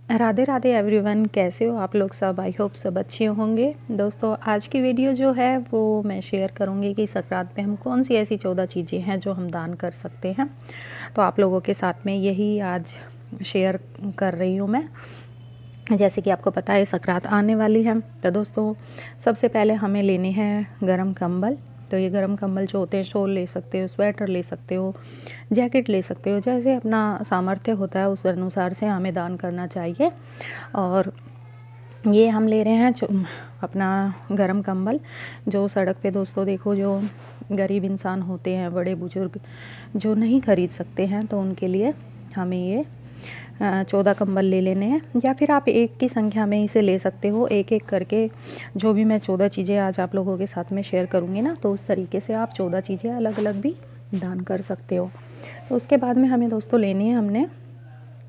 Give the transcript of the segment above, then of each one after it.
Radhe Radhe everyone, कैसे हो आप लोग सब। आई होप सब अच्छे होंगे। दोस्तों आज की वीडियो जो है वो मैं शेयर करूंगी कि संक्रांत में हम कौन सी ऐसी 14 चीज़ें हैं जो हम दान कर सकते हैं। तो आप लोगों के साथ में यही आज शेयर कर रही हूँ मैं। जैसे कि आपको पता है संक्रांत आने वाली है, तो दोस्तों सबसे पहले हमें लेने हैं गर्म कंबल। तो ये गर्म कंबल जो होते हैं, शॉल ले सकते हो, स्वेटर ले सकते हो, जैकेट ले सकते हो, जैसे अपना सामर्थ्य होता है उस अनुसार से हमें दान करना चाहिए। और ये हम ले रहे हैं अपना गर्म कंबल, जो सड़क पे दोस्तों देखो जो गरीब इंसान होते हैं, बड़े बुजुर्ग जो नहीं खरीद सकते हैं, तो उनके लिए हमें ये 14 कंबल ले लेने हैं। या फिर आप एक की संख्या में इसे ले सकते हो, एक एक करके। जो भी मैं 14 चीज़ें आज आप लोगों के साथ में शेयर करूँगी ना, तो उस तरीके से आप 14 चीज़ें अलग अलग भी दान कर सकते हो। तो उसके बाद में हमें दोस्तों लेनी है हमने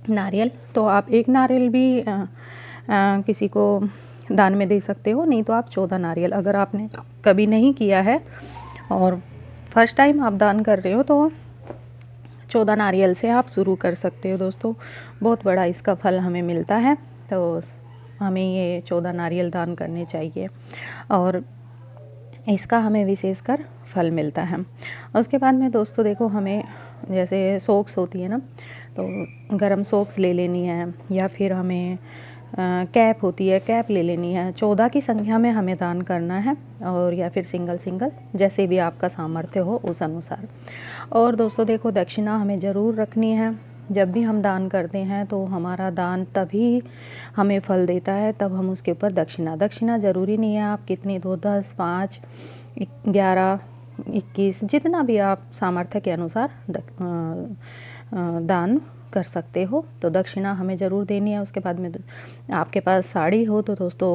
नारियल। तो आप एक नारियल भी किसी को दान में दे सकते हो, नहीं तो आप 14 नारियल, अगर आपने कभी नहीं किया है और फर्स्ट टाइम आप दान कर रहे हो तो 14 नारियल से आप शुरू कर सकते हो। दोस्तों बहुत बड़ा इसका फल हमें मिलता है, तो हमें ये 14 नारियल दान करने चाहिए और इसका हमें विशेषकर फल मिलता है। उसके बाद में दोस्तों देखो, हमें जैसे सॉक्स होती है ना, तो गरम सॉक्स ले लेनी है, या फिर हमें कैप होती है, कैप ले लेनी है। 14 की संख्या में हमें दान करना है, और या फिर सिंगल सिंगल, जैसे भी आपका सामर्थ्य हो उस अनुसार। और दोस्तों देखो, दक्षिणा हमें ज़रूर रखनी है। जब भी हम दान करते हैं तो हमारा दान तभी हमें फल देता है, तब हम उसके ऊपर दक्षिणा ज़रूरी नहीं है आप कितनी दो, 10, 5, 11, 21, जितना भी आप सामर्थ्य के अनुसार दान कर सकते हो। तो दक्षिणा हमें ज़रूर देनी है। उसके बाद में आपके पास साड़ी हो तो दोस्तों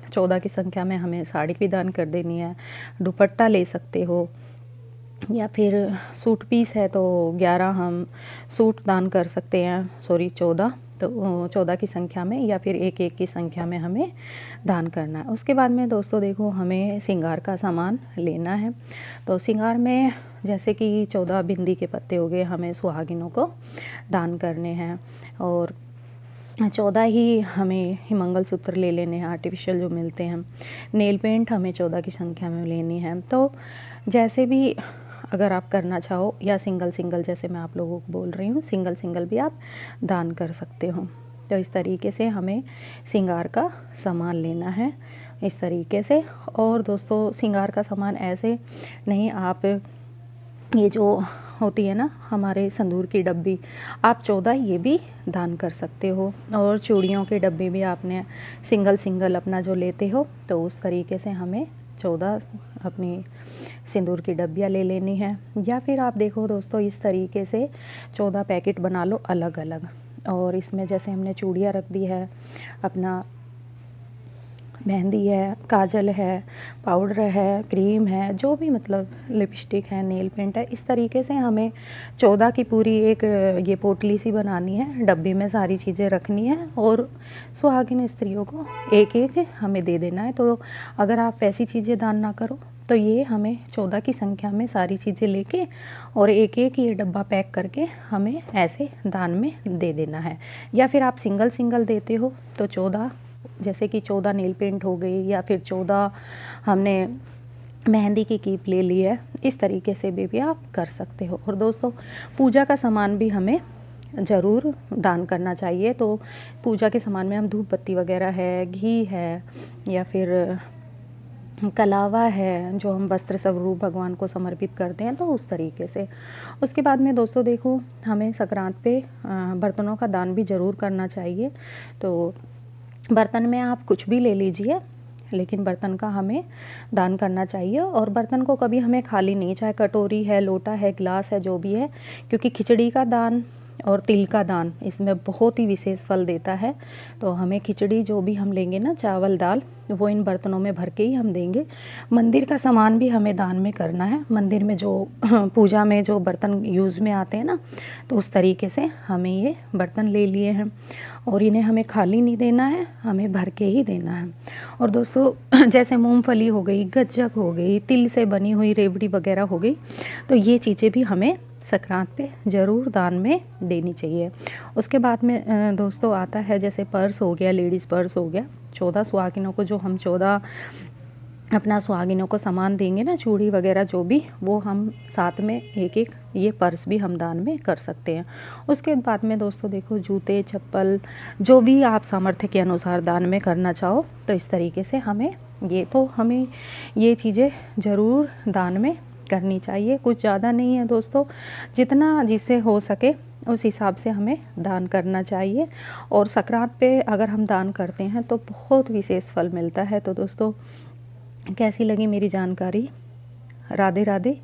14 की संख्या में हमें साड़ी भी दान कर देनी है। दुपट्टा ले सकते हो, या फिर सूट पीस है तो 11 हम सूट दान कर सकते हैं, 14, तो 14 की संख्या में, या फिर एक एक की संख्या में हमें दान करना है। उसके बाद में दोस्तों देखो, हमें श्रृंगार का सामान लेना है। तो श्रृंगार में जैसे कि 14 बिंदी के पत्ते हो गए, हमें सुहागिनों को दान करने हैं। और 14 ही हमें मंगलसूत्र ले लेने हैं, आर्टिफिशियल जो मिलते हैं। नेल पेंट हमें 14 की संख्या में लेनी है। तो जैसे भी अगर आप करना चाहो, या सिंगल सिंगल, जैसे मैं आप लोगों को बोल रही हूँ, सिंगल सिंगल भी आप दान कर सकते हो। तो इस तरीके से हमें श्रृंगार का सामान लेना है, इस तरीके से। और दोस्तों श्रृंगार का सामान ऐसे नहीं, आप ये जो होती है ना हमारे संदूर की डब्बी, आप 14 ये भी दान कर सकते हो। और चूड़ियों के डब्बे भी आपने सिंगल सिंगल अपना जो लेते हो, तो उस तरीके से हमें 14 अपनी सिंदूर की डब्बियाँ ले लेनी है। या फिर आप देखो दोस्तों, इस तरीके से 14 पैकेट बना लो अलग अलग, और इसमें जैसे हमने चूड़ियाँ रख दी है, अपना मेहंदी है, काजल है, पाउडर है, क्रीम है, जो भी मतलब लिपस्टिक है, नेल पेंट है, इस तरीके से हमें 14 की पूरी एक ये पोटली सी बनानी है, डब्बे में सारी चीज़ें रखनी है, और सुहागिन स्त्रियों को एक एक हमें दे देना है। तो अगर आप वैसी चीज़ें दान ना करो, तो ये हमें 14 की संख्या में सारी चीज़ें लेके और एक एक ये डब्बा पैक करके हमें ऐसे दान में दे देना है। या फिर आप सिंगल सिंगल देते हो तो 14, जैसे कि 14 नेल पेंट हो गई, या फिर 14 हमने मेहंदी की कीप ले ली है, इस तरीके से भी आप कर सकते हो। और दोस्तों पूजा का सामान भी हमें ज़रूर दान करना चाहिए। तो पूजा के सामान में हम धूप बत्ती वगैरह है, घी है, या फिर कलावा है, जो हम वस्त्र स्वरूप भगवान को समर्पित करते हैं, तो उस तरीके से। उसके बाद में दोस्तों देखो, हमें संक्रांत पे बर्तनों का दान भी ज़रूर करना चाहिए। तो बर्तन में आप कुछ भी ले लीजिए, लेकिन बर्तन का हमें दान करना चाहिए। और बर्तन को कभी हमें खाली नहीं, चाहे कटोरी है, लोटा है, गिलास है, जो भी है, क्योंकि खिचड़ी का दान और तिल का दान इसमें बहुत ही विशेष फल देता है। तो हमें खिचड़ी जो भी हम लेंगे ना, चावल दाल, वो इन बर्तनों में भर के ही हम देंगे। मंदिर का सामान भी हमें दान में करना है। मंदिर में जो पूजा में जो बर्तन यूज़ में आते हैं ना, तो उस तरीके से हमें ये बर्तन ले लिए हैं, और इन्हें हमें खाली नहीं देना है, हमें भर के ही देना है। और दोस्तों जैसे मूंगफली हो गई, गज्जक हो गई, तिल से बनी हुई रेवड़ी वगैरह हो गई, तो ये चीज़ें भी हमें संक्रांत पे ज़रूर दान में देनी चाहिए। उसके बाद में दोस्तों आता है जैसे पर्स हो गया, लेडीज़ पर्स हो गया। 14 सुहागिनों को जो हम 14 अपना सुहागिनों को सामान देंगे ना, चूड़ी वगैरह जो भी, वो हम साथ में एक एक ये पर्स भी हम दान में कर सकते हैं। उसके बाद में दोस्तों देखो, जूते, चप्पल, जो भी आप सामर्थ्य के अनुसार दान में करना चाहो, तो इस तरीके से हमें ये चीज़ें ज़रूर दान में करनी चाहिए। कुछ ज़्यादा नहीं है दोस्तों, जितना जिससे हो सके उस हिसाब से हमें दान करना चाहिए। और संक्रांत पे अगर हम दान करते हैं तो बहुत विशेष फल मिलता है। तो दोस्तों कैसी लगी मेरी जानकारी? राधे राधे।